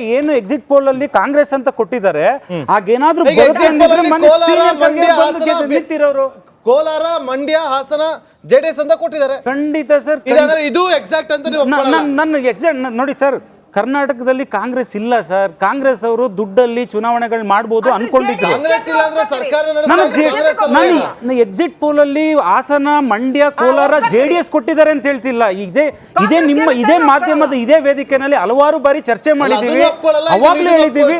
ಏನು exit poll ಅಲ್ಲಿ ಕಾಂಗ್ರೆಸ್ ಅಂತ ಕೊಟ್ಟಿದ್ದಾರೆ ಹಾಗೇನಾದ್ರೂ ನಿಂತಿರೋರು ಕೋಲಾರ ಮಂಡ್ಯ ಹಾಸನ ಜೆಡಿಎಸ್ ಅಂತ ಕೊಟ್ಟಿದ್ದಾರೆ ಖಂಡಿತ ಸರ್ ಇದು ಎಕ್ಸಾಕ್ಟ್ ಅಂತ ನನ್ನ ಎಕ್ಸಾಕ್ಟ್ ನೋಡಿ ಸರ್ ಕರ್ನಾಟಕದಲ್ಲಿ ಕಾಂಗ್ರೆಸ್ ಇಲ್ಲ ಸರ್ ಕಾಂಗ್ರೆಸ್ ಅವರು ದುಡ್ಡಲ್ಲಿ ಚುನಾವಣೆಗಳು ಮಾಡಬಹುದು ಅನ್ಕೊಂಡಿದ್ರು ಎಕ್ಸಿಟ್ ಪೋಲ್ ಅಲ್ಲಿ ಹಾಸನ ಮಂಡ್ಯ ಕೋಲಾರ ಜೆಡಿಎಸ್ ಕೊಟ್ಟಿದ್ದಾರೆ ಅಂತ ಹೇಳ್ತಿಲ್ಲ ಇದೇ ಮಾಧ್ಯಮದ ಇದೇ ವೇದಿಕೆನಲ್ಲಿ ಹಲವಾರು ಬಾರಿ ಚರ್ಚೆ ಮಾಡಿದೀವಿ ಅವಾಗ್ಲೂ ಹೇಳಿದೀವಿ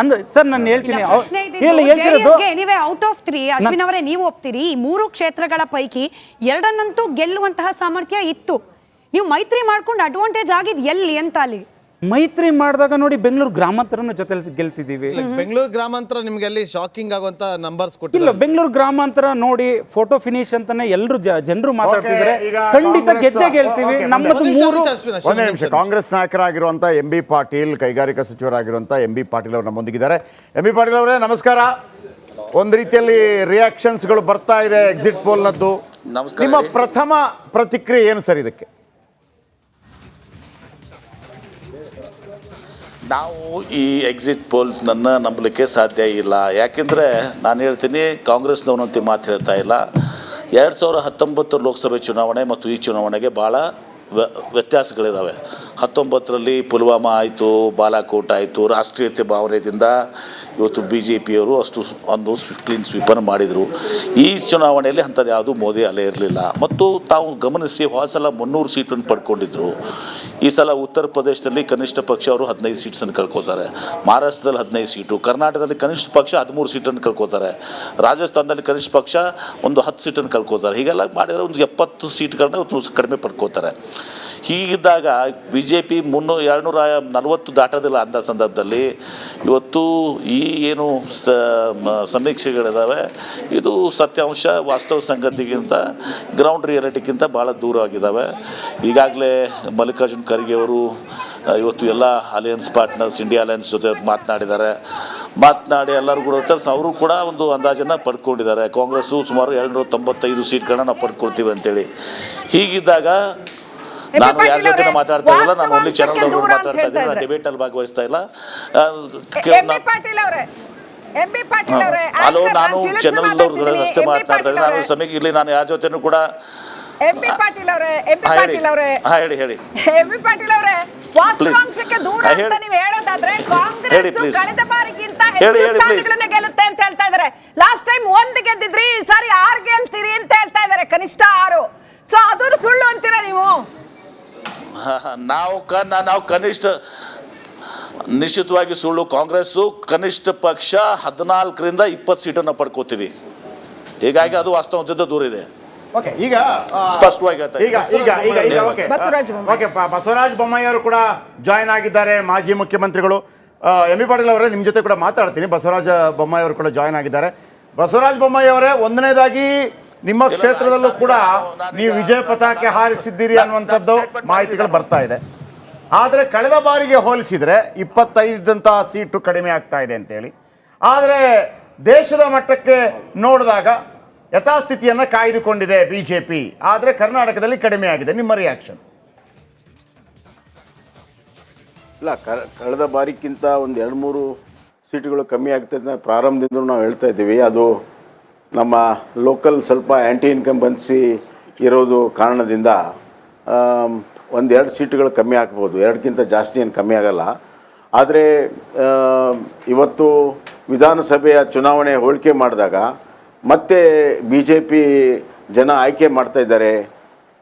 ಅಂದ್ರೆ ಸರ್ ನಾನು ಹೇಳ್ತೀನಿ ಔಟ್ ಆಫ್ 3 ಅಶ್ವಿನ್ ಅವರೇ ನೀವು ಒಪ್ತೀರಿ ಈ 3 ಕ್ಷೇತ್ರಗಳ ಪೈಕಿ ಎರಡನ್ನಂತೂ ಗೆಲ್ಲುವಂತಹ ಸಾಮರ್ಥ್ಯ ಇತ್ತು ನೀವು ಮೈತ್ರಿ ಮಾಡ್ಕೊಂಡು ಅಡ್ವಾಂಟೇಜ್ ಆಗಿದ್ ಎಲ್ಲಿ ಅಂತ ಅಲ್ಲಿ ಮೈತ್ರಿ ಮಾಡಿದಾಗ ನೋಡಿ ಬೆಂಗಳೂರು ಗ್ರಾಮಾಂತರನ ಜೊತೆ ಗೆಲ್ತಿದೀವಿ ಬೆಂಗಳೂರು ಗ್ರಾಮಾಂತರ ನಿಮ್ಗೆ ಅಲ್ಲಿ ಶಾಕಿಂಗ್ ಆಗುವಂತ ನಂಬರ್ಸ್ ಕೊಟ್ಟಿಲ್ಲ ಬೆಂಗಳೂರು ಗ್ರಾಮಾಂತರ ನೋಡಿ ಫೋಟೋ ಫಿನಿಶ್ ಅಂತಾನೆ ಎಲ್ಲರೂ ಜನರು ಮಾತಾಡ್ತಿದ್ದಾರೆ ಖಂಡಿತ ಗೆದ್ದೇ ಗೆಲ್ತೀವಿ ನಮ್ಮದು ಒಂದೇ ನಿಮಿಷ ಕಾಂಗ್ರೆಸ್ ನಾಯಕರಾಗಿರುವಂತ ಎಂ.ಬಿ. ಪಾಟೀಲ್ ಕೈಗಾರಿಕಾ ಸಚಿವರಾಗಿರುವಂತ ಎಂ.ಬಿ. ಪಾಟೀಲ್ ಅವರು ನಮ್ಮೊಂದಿಗಿದ್ದಾರೆ ಎಂ.ಬಿ. ಪಾಟೀಲ್ ಅವರೇ ನಮಸ್ಕಾರ ಒಂದು ರೀತಿಯಲ್ಲಿ ರಿಯಾಕ್ಷನ್ಸ್ಗಳು ಬರ್ತಾ ಇದೆ ಎಕ್ಸಿಟ್ ಪೋಲ್ನದ್ದು ನಿಮ್ಮ ಪ್ರಥಮ ಪ್ರತಿಕ್ರಿಯೆ ಏನು ಸರ್ ಇದಕ್ಕೆ ನಾವು ಈ ಎಕ್ಸಿಟ್ ಪೋಲ್ಸ್ನನ್ನು ನಂಬಲಿಕ್ಕೆ ಸಾಧ್ಯ ಇಲ್ಲ ಯಾಕೆಂದರೆ ನಾನು ಹೇಳ್ತೀನಿ ಕಾಂಗ್ರೆಸ್ನವನಂತೆ ಮಾತು ಹೇಳ್ತಾ ಇಲ್ಲ 2019 ಲೋಕಸಭೆ ಚುನಾವಣೆ ಮತ್ತು ಈ ಚುನಾವಣೆಗೆ ಭಾಳ ವ್ಯತ್ಯಾಸಗಳಿದ್ದಾವೆ 19ರಲ್ಲಿ ಪುಲ್ವಾಮಾ ಆಯಿತು ಬಾಲಾಕೋಟ್ ಆಯಿತು ರಾಷ್ಟ್ರೀಯತೆ ಭಾವನೆಯಿಂದ ಇವತ್ತು BJPಯವರು ಅಷ್ಟು ಒಂದು ಕ್ಲೀನ್ ಸ್ವೀಪನ್ನು ಮಾಡಿದರು ಈ ಚುನಾವಣೆಯಲ್ಲಿ ಅಂಥದ್ದು ಯಾವುದೂ ಮೋದಿ ಅಲೆ ಇರಲಿಲ್ಲ ಮತ್ತು ತಾವು ಗಮನಿಸಿ ಹೋದ ಸಲ 300 ಸೀಟನ್ನು ಪಡ್ಕೊಂಡಿದ್ದರು ಈ ಸಲ ಉತ್ತರ ಪ್ರದೇಶದಲ್ಲಿ ಕನಿಷ್ಠ ಪಕ್ಷ ಅವರು 15 ಸೀಟ್ಸನ್ನು ಕಳ್ಕೊತಾರೆ ಮಹಾರಾಷ್ಟ್ರದಲ್ಲಿ 15 ಸೀಟು ಕರ್ನಾಟಕದಲ್ಲಿ ಕನಿಷ್ಠ ಪಕ್ಷ 13 ಸೀಟನ್ನು ಕಳ್ಕೊತಾರೆ ರಾಜಸ್ಥಾನದಲ್ಲಿ ಕನಿಷ್ಠ ಪಕ್ಷ ಒಂದು 10 ಸೀಟನ್ನು ಕಳ್ಕೊತಾರೆ ಹೀಗೆಲ್ಲ ಮಾಡಿದರೆ ಒಂದು 70 ಸೀಟ್ಗಳನ್ನ ಕಡಿಮೆ ಪಡ್ಕೋತಾರೆ ಹೀಗಿದ್ದಾಗ BJP 240 ದಾಟೋದಿಲ್ಲ ಅಂಥ ಸಂದರ್ಭದಲ್ಲಿ ಇವತ್ತು ಈ ಏನು ಸಮೀಕ್ಷೆಗಳಿದ್ದಾವೆ ಇದು ಸತ್ಯಾಂಶ ವಾಸ್ತವ ಸಂಗತಿಗಿಂತ ಗ್ರೌಂಡ್ ರಿಯಾಲಿಟಿಗಿಂತ ಭಾಳ ದೂರ ಆಗಿದ್ದಾವೆ ಈಗಾಗಲೇ ಮಲ್ಲಿಕಾರ್ಜುನ್ ಖರ್ಗೆ ಅವರು ಇವತ್ತು ಎಲ್ಲ ಅಲಯನ್ಸ್ ಪಾರ್ಟ್ನರ್ಸ್ ಇಂಡಿಯಾ ಅಲಯನ್ಸ್ ಜೊತೆ ಮಾತನಾಡಿ ಎಲ್ಲರೂ ಕೂಡ ಅವರು ಕೂಡ ಒಂದು ಅಂದಾಜನ್ನು ಪಡ್ಕೊಂಡಿದ್ದಾರೆ ಕಾಂಗ್ರೆಸ್ಸು ಸುಮಾರು 295 ಸೀಟ್ಗಳನ್ನ ನಾವು ಪಡ್ಕೊಳ್ತೀವಿ ಅಂತೇಳಿ ಹೀಗಿದ್ದಾಗ ನಾನು ಯಾರ ಜೊತೆ ಮಾತಾಡ್ತಾ ಇಲ್ಲ ನಾನು ಓನ್ಲಿ ಚಾನಲ್ ಅವ್ರು ಮಾತಾಡ್ತಾ ಇದ್ದೀನಿ ನಾನು ಡಿಬೇಟ್ ಅಲ್ಲಿ ಭಾಗವಹಿಸ್ತಾ ಇಲ್ಲ ಹಲೋ ನಾನು ಚಾನಲ್ ಅವ್ರ ಅಷ್ಟೇ ಮಾತನಾಡ್ತಾ ಇದ್ದೀನಿ ನಾನು ಸಮಯಕ್ಕೆ ಇಲ್ಲಿ ನಾನು ಯಾರ ಜೊತೆನೂ ಕೂಡ MP ಪಾಟೀಲ್ ಅವರೇ ಹೇಳಿ MP ಪಾಟೀಲ್ ಅವರೇ ವಾಸ್ತವಾಂಶಕ್ಕೆ ದೂರ ಅಂತ ನೀವು ಹೇಳೋದಾದ್ರೆ ಕಾಂಗ್ರೆಸ್ ಕಳೆದ ಬಾರಿಗಿಂತ ಹೆಚ್ಚು ಸ್ಥಾನಗಳನ್ನ ಗೆಲ್ಲುತ್ತೆ ಅಂತ ಹೇಳ್ತಾ ಇದ್ದಾರೆ ಲಾಸ್ಟ್ ಟೈಮ್ 1 ಗೆದ್ದಿದ್ರಿ ಈ ಸಾರಿ 6 ಗೆಲ್ತೀರಿ ಅಂತ ಹೇಳ್ತಾ ಇದ್ದಾರೆ ಕನಿಷ್ಠ 6 ಸೊ ಅದು ಸುಳ್ಳು ಅಂತೀರಾ ನೀವು ನಾವು ಕನಿಷ್ಠ ನಿಶ್ಚಿತವಾಗಿ ಸುಳ್ಳು ಕಾಂಗ್ರೆಸ್ಸು ಕನಿಷ್ಠ ಪಕ್ಷ 14ರಿಂದ 20 ಸೀಟನ್ನು ಪಡ್ಕೋತೀವಿ ಹೀಗಾಗಿ ಅದು ವಾಸ್ತವದಿಂದ ದೂರ ಇದೆ ಈಗ ಸ್ಪಷ್ಟವಾಗಿ ಬಸವರಾಜ ಬೊಮ್ಮಾಯಿ ಅವರು ಕೂಡ ಜಾಯ್ನ್ ಆಗಿದ್ದಾರೆ ಮಾಜಿ ಮುಖ್ಯಮಂತ್ರಿಗಳು ಎಂ.ಬಿ. ಪಾಟೀಲ್ ಅವರೇ ನಿಮ್ಮ ಜೊತೆ ಕೂಡ ಮಾತಾಡ್ತೀನಿ ಬಸವರಾಜ ಬೊಮ್ಮಾಯಿ ಅವರು ಕೂಡ ಜಾಯ್ನ್ ಆಗಿದ್ದಾರೆ ಬಸವರಾಜ ಬೊಮ್ಮಾಯಿ ಅವರೇ ಒಂದನೇದಾಗಿ ನಿಮ್ಮ ಕ್ಷೇತ್ರದಲ್ಲೂ ಕೂಡ ನೀವು ವಿಜಯ ಪತಾಕೆ ಹಾರಿಸಿದ್ದೀರಿ ಅನ್ನುವಂಥದ್ದು ಮಾಹಿತಿಗಳು ಬರ್ತಾ ಇದೆ ಆದರೆ ಕಳೆದ ಬಾರಿಗೆ ಹೋಲಿಸಿದರೆ 25 ಸೀಟು ಕಡಿಮೆ ಆಗ್ತಾ ಇದೆ ಅಂತೇಳಿ ಆದರೆ ದೇಶದ ಮಟ್ಟಕ್ಕೆ ನೋಡಿದಾಗ ಯಥಾಸ್ಥಿತಿಯನ್ನು ಕಾಯ್ದುಕೊಂಡಿದೆ BJP ಆದರೆ ಕರ್ನಾಟಕದಲ್ಲಿ ಕಡಿಮೆ ಆಗಿದೆ ನಿಮ್ಮ ರಿಯಾಕ್ಷನ್ ಇಲ್ಲ ಕಳೆದ ಬಾರಿಗಿಂತ ಒಂದು 2-3 ಸೀಟುಗಳು ಕಮ್ಮಿ ಆಗ್ತದೆ ಪ್ರಾರಂಭದಿಂದ ನಾವು ಹೇಳ್ತಾ ಇದ್ದೀವಿ ಅದು ನಮ್ಮ ಲೋಕಲ್ ಸ್ವಲ್ಪ ಆ್ಯಂಟಿ ಇನ್ಕಂಬೆನ್ಸಿ ಇರೋದು ಕಾರಣದಿಂದ 1-2 ಸೀಟುಗಳು ಕಮ್ಮಿ ಆಗ್ಬೋದು 2ಕ್ಕಿಂತ ಜಾಸ್ತಿ ಏನು ಕಮ್ಮಿ ಆಗಲ್ಲ ಆದರೆ ಇವತ್ತು ವಿಧಾನಸಭೆಯ ಚುನಾವಣೆ ಹೋಲಿಕೆ ಮಾಡಿದಾಗ ಮತ್ತೆ BJP ಜನ ಆಯ್ಕೆ ಮಾಡ್ತಾ ಇದ್ದಾರೆ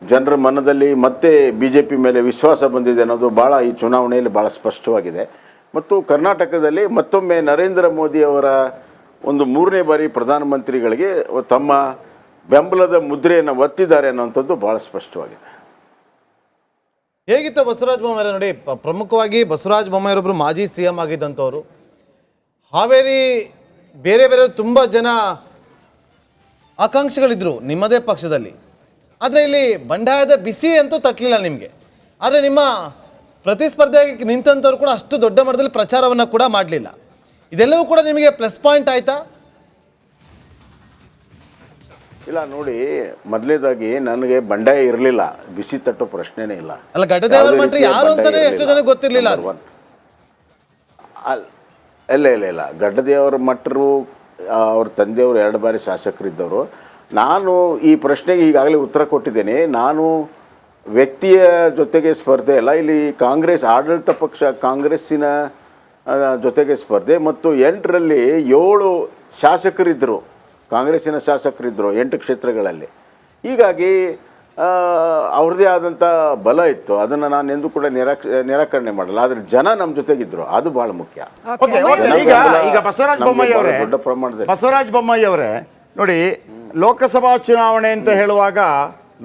ಜನರ ಮನದಲ್ಲಿ ಮತ್ತೆ BJP ಮೇಲೆ ವಿಶ್ವಾಸ ಬಂದಿದೆ ಅನ್ನೋದು ಭಾಳ ಈ ಚುನಾವಣೆಯಲ್ಲಿ ಭಾಳ ಸ್ಪಷ್ಟವಾಗಿದೆ ಮತ್ತು ಕರ್ನಾಟಕದಲ್ಲಿ ಮತ್ತೊಮ್ಮೆ ನರೇಂದ್ರ ಮೋದಿ ಅವರ ಒಂದು 3ನೇ ಬಾರಿ ಪ್ರಧಾನಮಂತ್ರಿಗಳಿಗೆ ತಮ್ಮ ಬೆಂಬಲದ ಮುದ್ರೆಯನ್ನು ಒತ್ತಿದ್ದಾರೆ ಅನ್ನೋಂಥದ್ದು ಭಾಳ ಸ್ಪಷ್ಟವಾಗಿದೆ ಹೇಗಿತ್ತು ಬಸವರಾಜ ಬೊಮ್ಮಾಯಿ ನೋಡಿ ಪ್ರಮುಖವಾಗಿ ಬಸವರಾಜ ಬೊಮ್ಮಾಯಿರೊಬ್ಬರು ಮಾಜಿ CM ಆಗಿದ್ದಂಥವ್ರು ಹಾವೇರಿ ಬೇರೆ ತುಂಬ ಜನ ಆಕಾಂಕ್ಷಿಗಳಿದ್ರು ನಿಮ್ಮದೇ ಪಕ್ಷದಲ್ಲಿ ಆದರೆ ಇಲ್ಲಿ ಬಂಡಾಯದ ಬಿಸಿ ಅಂತೂ ತಟ್ಟಲಿಲ್ಲ ನಿಮಗೆ ಆದರೆ ನಿಮ್ಮ ಪ್ರತಿಸ್ಪರ್ಧೆಯಾಗಿ ನಿಂತಂಥವ್ರು ಕೂಡ ಅಷ್ಟು ದೊಡ್ಡ ಮಟ್ಟದಲ್ಲಿ ಪ್ರಚಾರವನ್ನು ಕೂಡ ಮಾಡಲಿಲ್ಲ ಇದೆಲ್ಲವೂ ಕೂಡ ನಿಮಗೆ ಪ್ಲಸ್ ಪಾಯಿಂಟ್ ಆಯಿತಾ ಇಲ್ಲ ನೋಡಿ ಮೊದಲೇದಾಗಿ ನನಗೆ ಬಂಡಾಯ ಇರಲಿಲ್ಲ ಬಿಸಿ ತಟ್ಟೋ ಪ್ರಶ್ನೆನೇ ಇಲ್ಲ ಅಲ್ಲ ಗಡ್ಡದೇವರ ಮಂತ್ರಿ ಯಾರು ಅಂತಾನೆ ಎಷ್ಟು ಜನ ಗೊತ್ತಿರಲಿಲ್ಲ ಇಲ್ಲ ಗಡ್ಡದೇವರ ಮಠರು ಅವ್ರ ತಂದೆಯವರು 2 ಬಾರಿ ಶಾಸಕರಿದ್ದವರು. ನಾನು ಈ ಪ್ರಶ್ನೆಗೆ ಈಗಾಗಲೇ ಉತ್ತರ ಕೊಟ್ಟಿದ್ದೇನೆ. ನಾನು ವ್ಯಕ್ತಿಯ ಜೊತೆಗೆ ಸ್ಪರ್ಧೆ ಅಲ್ಲ, ಇಲ್ಲಿ ಕಾಂಗ್ರೆಸ್ ಆಡಳಿತ ಪಕ್ಷ ಕಾಂಗ್ರೆಸ್ಸಿನ ಜೊತೆಗೆ ಸ್ಪರ್ಧೆ. ಮತ್ತು 8ರಲ್ಲಿ 7 ಶಾಸಕರಿದ್ದರು, ಕಾಂಗ್ರೆಸ್ಸಿನ ಶಾಸಕರಿದ್ದರು 8 ಕ್ಷೇತ್ರಗಳಲ್ಲಿ. ಹೀಗಾಗಿ ಅವ್ರದ್ದೇ ಆದಂಥ ಬಲ ಇತ್ತು. ಅದನ್ನು ನಾನು ಎಂದೂ ಕೂಡ ನಿರಾಕರಣೆ ಮಾಡಲ್ಲ. ಆದರೆ ಜನ ನಮ್ಮ ಜೊತೆಗಿದ್ರು, ಅದು ಬಹಳ ಮುಖ್ಯ. ಓಕೆ, ಈಗ ಬಸವರಾಜ ಬೊಮ್ಮಾಯಿ ಅವರೇ, ದೊಡ್ಡ ಪ್ರಮಾಣದಲ್ಲಿ ಬಸವರಾಜ ಬೊಮ್ಮಾಯಿ ಅವರೇ ನೋಡಿ, ಲೋಕಸಭಾ ಚುನಾವಣೆ ಅಂತ ಹೇಳುವಾಗ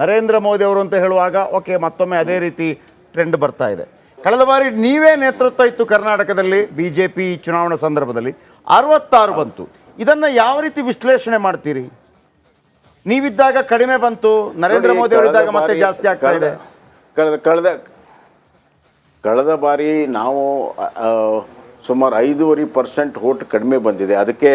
ನರೇಂದ್ರ ಮೋದಿ ಅವರು ಅಂತ ಹೇಳುವಾಗ ಓಕೆ, ಮತ್ತೊಮ್ಮೆ ಅದೇ ರೀತಿ ಟ್ರೆಂಡ್ ಬರ್ತಾ ಇದೆ. ಕಳೆದ ಬಾರಿ ನೀವೇ ನೇತೃತ್ವ ಇತ್ತು ಕರ್ನಾಟಕದಲ್ಲಿ ಬಿಜೆಪಿ ಚುನಾವಣಾ ಸಂದರ್ಭದಲ್ಲಿ 66 ಬಂತು. ಇದನ್ನ ಯಾವ ರೀತಿ ವಿಶ್ಲೇಷಣೆ ಮಾಡ್ತೀರಿ? ನೀವಿದ್ದಾಗ ಕಡಿಮೆ ಬಂತು, ನರೇಂದ್ರ ಮೋದಿ ಅವರಿದ್ದಾಗ ಮತ್ತೆ ಜಾಸ್ತಿ ಆಗ್ತಾ ಇದೆ. ಕಳೆದ ಬಾರಿ ನಾವು ಸುಮಾರು 5.5% ವೋಟ್ ಕಡಿಮೆ ಬಂದಿದೆ. ಅದಕ್ಕೆ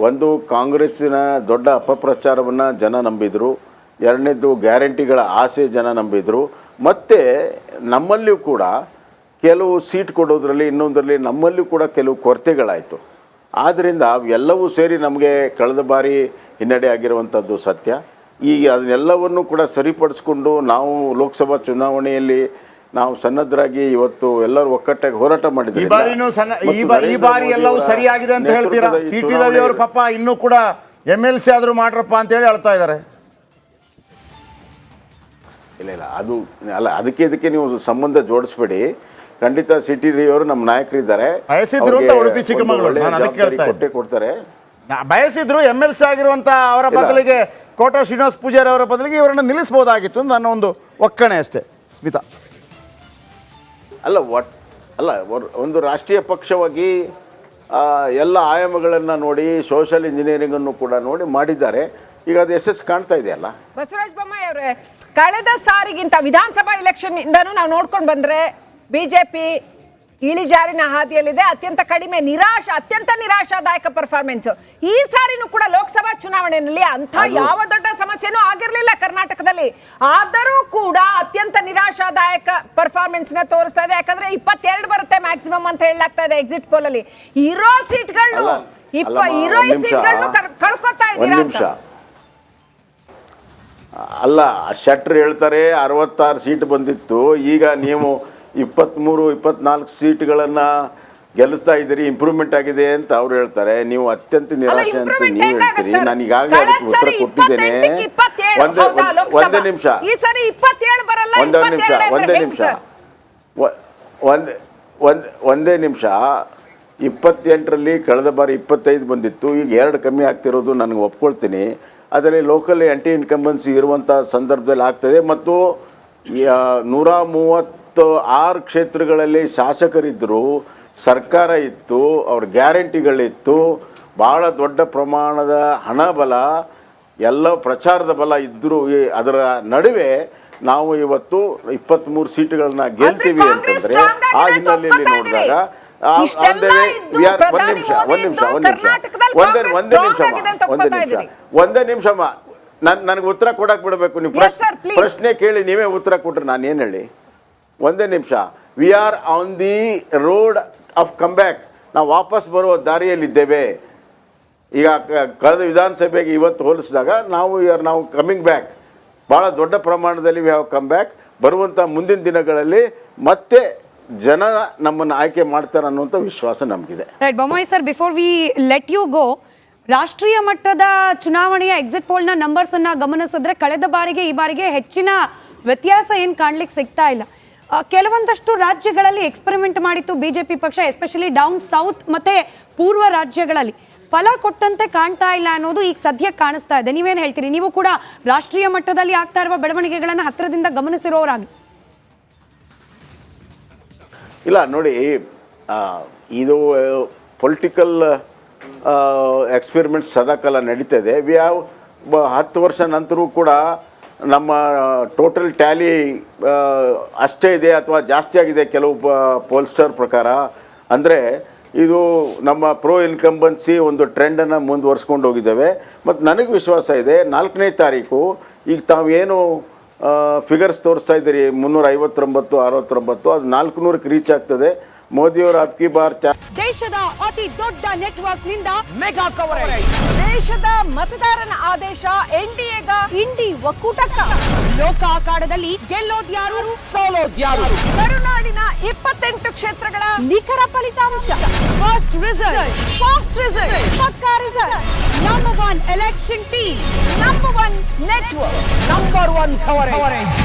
ಒಂದು ಕಾಂಗ್ರೆಸ್ಸಿನ ದೊಡ್ಡ ಅಪಪ್ರಚಾರವನ್ನು ಜನ ನಂಬಿದರು. ಎರಡನೇದು ಗ್ಯಾರಂಟಿಗಳ ಆಸೆ ಜನ ನಂಬಿದರು. ಮತ್ತು ನಮ್ಮಲ್ಲಿಯೂ ಕೂಡ ಕೆಲವು ಸೀಟ್ ಕೊಡೋದ್ರಲ್ಲಿ ಇನ್ನೊಂದರಲ್ಲಿ ನಮ್ಮಲ್ಲಿಯೂ ಕೂಡ ಕೆಲವು ಕೊರತೆಗಳಾಯಿತು. ಆದ್ದರಿಂದ ಅವೆಲ್ಲವೂ ಸೇರಿ ನಮಗೆ ಕಳೆದ ಬಾರಿ ಹಿನ್ನಡೆ ಆಗಿರುವಂಥದ್ದು ಸತ್ಯ. ಈಗ ಅದನ್ನೆಲ್ಲವನ್ನು ಕೂಡ ಸರಿಪಡಿಸ್ಕೊಂಡು ನಾವು ಲೋಕಸಭಾ ಚುನಾವಣೆಯಲ್ಲಿ ನಾವು ಸನ್ನದ್ಧರಾಗಿ ಇವತ್ತು ಎಲ್ಲರೂ ಒಕ್ಕಟ್ಟಾಗಿ ಹೋರಾಟ ಮಾಡಿದ್ದೀವಿ. ಈ ಬಾರಿ ಎಲ್ಲವೂ ಸರಿಯಾಗಿದೆ ಅಂತ ಹೇಳ್ತೀರಾ? ಸಿಟಿ ರವಿ ಅವರು ಪಾಪ ಇನ್ನೂ ಕೂಡ MLC ಆದರೂ ಮಾಡ್ರಪ್ಪ ಅಂತ ಹೇಳಿ ಹೇಳ್ತಾ ಇದ್ದಾರೆ. ಇಲ್ಲ ಅದು ಅಲ್ಲ, ಅದಕ್ಕೆ ನೀವು ಸಂಬಂಧ ಜೋಡಿಸ್ಬೇಡಿ. ಖಂಡಿತ ಸಿಟಿ ರವಿ ಅವರು ನಮ್ಮ ನಾಯಕರಿದ್ದಾರೆ, ಬಯಸಿದ್ರು ಅಂತ ಉಡುಪಿ ಚಿಕ್ಕಮಗಳೂರು ನಾನು ಅದಕ್ಕೆ ಹೇಳ್ತಾ ಕೊಟ್ಟೆ ಕೊಡ್ತಾರೆ. ಬಯಸಿದ್ರು MLC ಆಗಿರುವಂತ ಅವರ ಬದಲಿಗೆ ಕೋಟಾ ಶ್ರೀನಿವಾಸ ಪೂಜಾರಿ ಅವರ ಬದಲಿಗೆ ಇವರನ್ನು ನಿಲ್ಲಿಸಬಹುದಾಗಿತ್ತು ನನ್ನ ಒಂದು ಒಕ್ಕಣೆ ಅಷ್ಟೇ. ಸ್ಮಿತಾ, ಅಲ್ಲ ಒಂದು ರಾಷ್ಟ್ರೀಯ ಪಕ್ಷವಾಗಿ ಎಲ್ಲ ಆಯಾಮಗಳನ್ನು ನೋಡಿ ಸೋಷಿಯಲ್ ಇಂಜಿನಿಯರಿಂಗನ್ನು ಕೂಡ ನೋಡಿ ಮಾಡಿದ್ದಾರೆ. ಈಗ ಅದು ಯಶಸ್ಸು ಕಾಣ್ತಾ ಇದೆಯಲ್ಲ. ಬಸವರಾಜ ಬೊಮ್ಮಾಯಿ ಅವರೇ, ಕಳೆದ ಸಾರಿಗಿಂತ ವಿಧಾನಸಭಾ ಎಲೆಕ್ಷನ್ ಇಂದನೂ ನಾವು ನೋಡ್ಕೊಂಡು ಬಂದ್ರೆ ಬಿಜೆಪಿ ಇಳಿಜಾರಿನ ಹಾದಿಯಲ್ಲಿದೆ. ಅತ್ಯಂತ ನಿರಾಶಾದಾಯಕ ಪರ್ಫಾರ್ಮೆನ್ಸ್. ಈ ಸಾರಿನೂ ಕೂಡ ಲೋಕಸಭಾ ಚುನಾವಣೆಯಲ್ಲಿ ಅಂಥ ಯಾವ ದೊಡ್ಡ ಸಮಸ್ಯೆನೂ ಆಗಿರಲಿಲ್ಲ ಕರ್ನಾಟಕದಲ್ಲಿ. ಆದರೂ ಕೂಡ ಅತ್ಯಂತ ನಿರಾಶಾದಾಯಕ ಪರ್ಫಾರ್ಮೆನ್ಸ್ ನ ತೋರಿಸ್ತಾ ಇದೆ. ಯಾಕಂದ್ರೆ 22 ಬರುತ್ತೆ ಮ್ಯಾಕ್ಸಿಮಮ್ ಅಂತ ಹೇಳಲಾಗ್ತಾ ಇದೆ ಎಕ್ಸಿಟ್ ಪೋಲ್ ಅಲ್ಲಿ. ಇರೋ ಸೀಟ್ಗಳು ಕಳ್ಕೊತಾ ಇದ್ದೀರಾ? ಅಲ್ಲ, ಶೆಟ್ರ್ ಹೇಳ್ತಾರೆ 66 ಸೀಟ್ ಬಂದಿತ್ತು, ಈಗ ನೀವು 23-24 ಸೀಟ್ಗಳನ್ನು ಗೆಲ್ಲಿಸ್ತಾ ಇದ್ದೀರಿ, ಇಂಪ್ರೂವ್ಮೆಂಟ್ ಆಗಿದೆ ಅಂತ ಅವ್ರು ಹೇಳ್ತಾರೆ. ನೀವು ಅತ್ಯಂತ ನಿರಾಶೆ ಅಂತ ನೀವು ಹೇಳ್ತೀರಿ. ನಾನು ಈಗಾಗಲೇ ಅದಕ್ಕೆ ಉತ್ತರ ಕೊಟ್ಟಿದ್ದೇನೆ. ಒಂದೇ ನಿಮಿಷ 28ರಲ್ಲಿ ಕಳೆದ ಬಾರಿ 25 ಬಂದಿತ್ತು, ಈಗ 2 ಕಮ್ಮಿ ಆಗ್ತಿರೋದು ನನಗೆ ಒಪ್ಕೊಳ್ತೀನಿ. ಅದರಲ್ಲಿ ಲೋಕಲ್ ಆ್ಯಂಟಿ ಇನ್ಕಂಬನ್ಸಿ ಇರುವಂಥ ಸಂದರ್ಭದಲ್ಲಿ ಆಗ್ತದೆ. ಮತ್ತು 136 ಕ್ಷೇತ್ರಗಳಲ್ಲಿ ಶಾಸಕರಿದ್ದರು, ಸರ್ಕಾರ ಇತ್ತು, ಅವ್ರ ಗ್ಯಾರಂಟಿಗಳಿತ್ತು, ಭಾಳ ದೊಡ್ಡ ಪ್ರಮಾಣದ ಹಣಬಲ, ಎಲ್ಲ ಪ್ರಚಾರದ ಬಲ ಇದ್ದರೂ ಅದರ ನಡುವೆ ನಾವು ಇವತ್ತು 23 ಸೀಟುಗಳನ್ನ ಗೆಲ್ತೀವಿ ಅಂತಂದರೆ ಆ ಹಿನ್ನೆಲೆಯಲ್ಲಿ ನೋಡಿದಾಗ ಒಂದೇ ನಿಮಿಷಮ್ಮ ನನಗೆ ಉತ್ತರ ಕೊಡಕ್ಕೆ ಬಿಡಬೇಕು. ನೀವು ಪ್ರಶ್ನೆ ಕೇಳಿ ನೀವೇ ಉತ್ತರ ಕೊಟ್ರೆ ನಾನು ಏನು ಹೇಳಿ? ಒಂದೇ ನಿಮಿಷ. We are on the road of come back. ನಾವು ವಾಪಸ್ ಬರುವ ದಾರಿಯಲ್ಲಿದ್ದೇವೆ. ಈಗ ಕಳೆದ ವಿಧಾನಸಭೆಗೆ ಇವತ್ತು ಹೋಲಿಸಿದಾಗ ನಾವು ಕಮಿಂಗ್ ಬ್ಯಾಕ್. ಭಾಳ ದೊಡ್ಡ ಪ್ರಮಾಣದಲ್ಲಿ ವಿ ಹ್ಯಾವ್ ಕಮ್ ಬ್ಯಾಕ್. ಬರುವಂಥ ಮುಂದಿನ ದಿನಗಳಲ್ಲಿ ಮತ್ತೆ ಜನ ನಮ್ಮನ್ನು ಆಯ್ಕೆ ಮಾಡ್ತಾರೆ ಅನ್ನುವಂಥ ವಿಶ್ವಾಸ ನಮಗಿದೆ. Right Bommai sir, before we let you go, ರಾಷ್ಟ್ರೀಯ ಮಟ್ಟದ ಚುನಾವಣೆಯ ಎಕ್ಸಿಟ್ ಪೋಲ್ನ ನಂಬರ್ಸ್ ಅನ್ನ ಗಮನಿಸಿದ್ರೆ ಕಳೆದ ಬಾರಿಗೆ ಈ ಬಾರಿಗೆ ಹೆಚ್ಚಿನ ವ್ಯತ್ಯಾಸ ಏನು ಕಾಣ್ಲಿಕ್ಕೆ ಸಿಗ್ತಾ ಇಲ್ಲ. ಕೆಲವೊಂದಷ್ಟು ರಾಜ್ಯಗಳಲ್ಲಿ ಎಕ್ಸ್ಪೆರಿಮೆಂಟ್ ಮಾಡಿತ್ತು ಬಿಜೆಪಿ ಪಕ್ಷ, ಎಸ್ಪೆಷಲಿ ಡೌನ್ ಸೌತ್ ಮತ್ತೆ ಪೂರ್ವ ರಾಜ್ಯಗಳಲ್ಲಿ. ಫಲ ಕೊಟ್ಟಂತೆ ಕಾಣ್ತಾ ಇಲ್ಲ ಅನ್ನೋದು ಈಗ ಸದ್ಯಕ್ಕೆ ಕಾಣಿಸ್ತಾ ಇದೆ. ನೀವೇನು ಹೇಳ್ತೀರಿ? ನೀವು ಕೂಡ ರಾಷ್ಟ್ರೀಯ ಮಟ್ಟದಲ್ಲಿ ಆಗ್ತಾ ಇರುವ ಬೆಳವಣಿಗೆಗಳನ್ನು ಹತ್ತಿರದಿಂದ ಗಮನಿಸಿರೋರಾಗಿ. ಇಲ್ಲ ನೋಡಿ, ಇದು ಪೊಲಿಟಿಕಲ್ ಎಕ್ಸ್ಪೆರಿಮೆಂಟ್ಸ್ ಸದಾಕಾಲ ನಡೀತಾ ಇದೆ. ವಿ ಹ್ಯಾವ್ 10 ವರ್ಷ ನಂತರೂ ಕೂಡ ನಮ್ಮ ಟೋಟಲ್ ಟ್ಯಾಲಿ ಅಷ್ಟೇ ಇದೆ ಅಥವಾ ಜಾಸ್ತಿ ಆಗಿದೆ ಕೆಲವು ಪೋಲ್ಸ್ಟರ್ ಪ್ರಕಾರ. ಅಂದರೆ ಇದು ನಮ್ಮ ಪ್ರೋ ಇನ್ಕಂಬನ್ಸಿ ಒಂದು ಟ್ರೆಂಡನ್ನು ಮುಂದುವರ್ಸ್ಕೊಂಡು ಹೋಗಿದ್ದೇವೆ. ಮತ್ತು ನನಗೆ ವಿಶ್ವಾಸ ಇದೆ 4ನೇ ತಾರೀಕು ಈಗ ತಾವೇನು ಫಿಗರ್ಸ್ ತೋರಿಸ್ತಾ ಇದ್ದೀರಿ 359, 69, ಅದು 400ಕ್ಕೆ ರೀಚ್ ಆಗ್ತದೆ. ಮೋದಿಯವರು ಅಬ್ಕಿ ಬಾರ್ ದೇಶದ ಅತಿ ದೊಡ್ಡ ನೆಟ್ವರ್ಕ್ ನಿಂದ ಮೆಗಾ ಕವರೇಜ್. ದೇಶದ ಮತದಾರನ ಆದೇಶ ಎನ್ಡಿಎಗ ಇಂಡಿ ಒಕ್ಕೂಟಕ್ಕ. ಲೋಕ ಅಖಾಡದಲ್ಲಿ ಗೆಲ್ಲೋದ್ಯಾರು ಸೋಲೋದ್ಯಾರು? ಕರುನಾಡಿನ 28 ಕ್ಷೇತ್ರಗಳ ನಿಖರ ಫಲಿತಾಂಶ. ಫಾಸ್ಟ್ ರಿಸಲ್ಟ್ ಪಕ್ಕಾ result. Number 1 election team, number 1 network, number 1 coverage.